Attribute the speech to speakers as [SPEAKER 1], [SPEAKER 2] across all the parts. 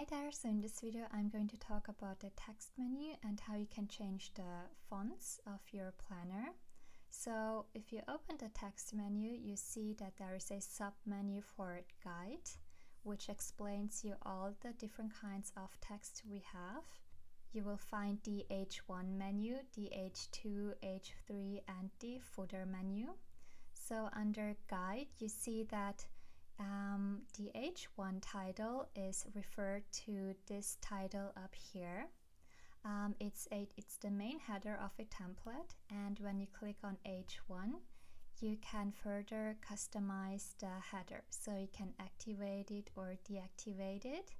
[SPEAKER 1] there, so in this video I'm going to talk about the text menu and how you can change the fonts of your planner. So if you open the text menu, you see that there is a sub menu for guide, which explains you all the different kinds of text we have. You will find the H1 menu, the H2, H3 and the footer menu. So under guide you see that the H1 title is referred to this title up here. It's the main header of a template, and when you click on H1 you can further customize the header, so you can activate it or deactivate it.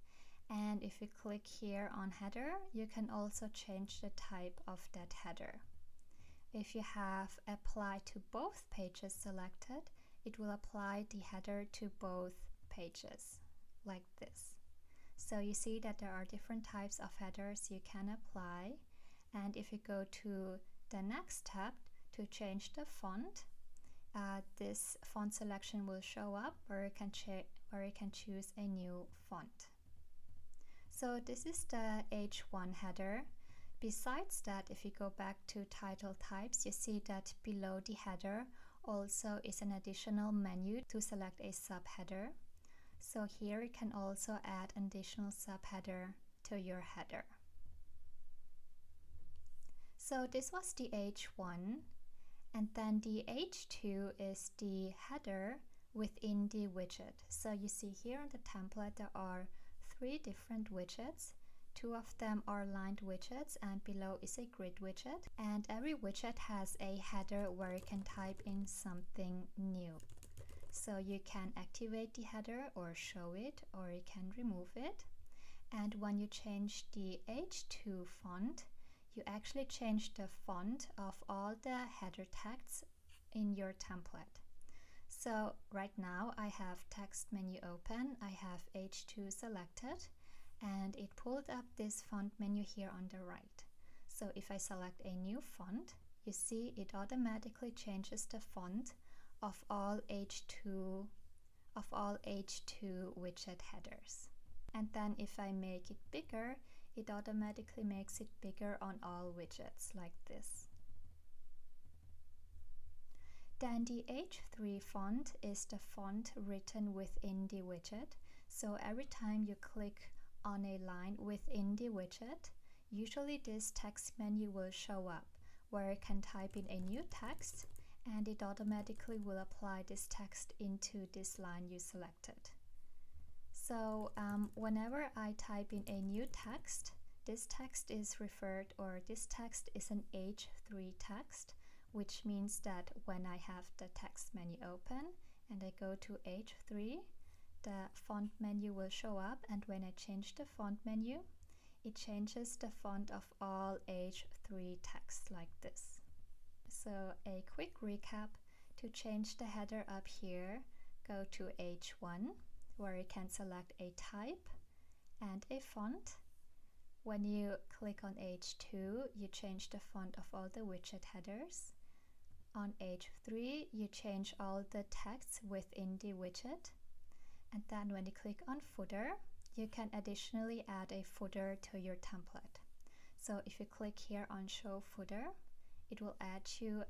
[SPEAKER 1] And if you click here on header, you can also change the type of that header. If you have apply to both pages selected, it will apply the header to both pages, like this. So you see that there are different types of headers you can apply. And if you go to the next tab to change the font, this font selection will show up where you can choose a new font. So this is the H1 header. Besides that, if you go back to title types, you see that below the header also is an additional menu to select a subheader. So here you can also add an additional subheader to your header. So this was the H1, and then the H2 is the header within the widget. So you see here on the template there are 3 different widgets. 2 of them are lined widgets, and below is a grid widget, and every widget has a header where you can type in something new. So you can activate the header or show it, or you can remove it. And when you change the H2 font, you actually change the font of all the header texts in your template. So right now I have text menu open, I have H2 selected, and it pulled up this font menu here on the right. So if I select a new font, you see it automatically changes the font of all H2 widget headers. And then if I make it bigger, it automatically makes it bigger on all widgets, like this. Then the H3 font is the font written within the widget. So every time you click on a line within the widget, usually this text menu will show up where you can type in a new text, and it automatically will apply this text into this line you selected. So whenever I type in a new text, this text is referred, or this text is an H3 text, which means that when I have the text menu open and I go to H3, the font menu will show up, and when I change the font menu, it changes the font of all H3 text, like this. So a quick recap: to change the header up here, go to H1 where you can select a type and a font. When you click on H2, you change the font of all the widget headers. On H3 you change all the text within the widget. And then when you click on footer, you can additionally add a footer to your template. So if you click here on show footer, it will add you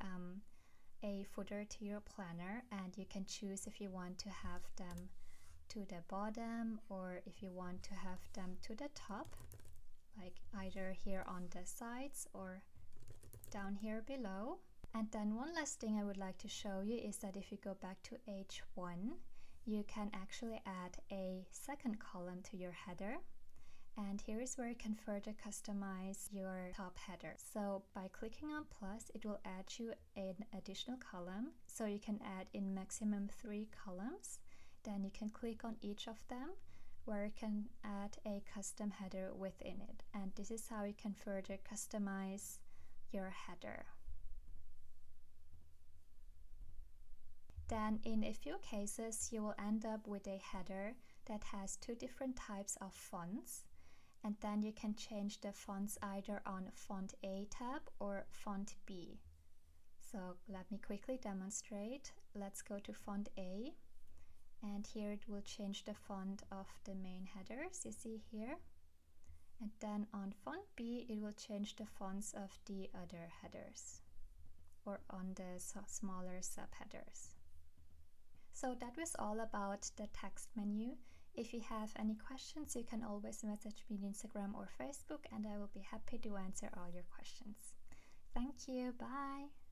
[SPEAKER 1] a footer to your planner, and you can choose if you want to have them to the bottom or if you want to have them to the top, like either here on the sides or down here below. And then one last thing I would like to show you is that if you go back to H1, you can actually add a second column to your header, and here is where you can further customize your top header. So by clicking on plus, it will add you an additional column, so you can add in maximum 3 columns. Then you can click on each of them where you can add a custom header within it, and this is how you can further customize your header. Then in a few cases you will end up with a header that has 2 different types of fonts, and then you can change the fonts either on font A tab or font B. So let me quickly demonstrate. Let's go to font A, and here it will change the font of the main headers, you see here. And then on font B, it will change the fonts of the other headers, or on the smaller subheaders. So that was all about the text menu. If you have any questions, you can always message me on Instagram or Facebook, and I will be happy to answer all your questions. Thank you, bye!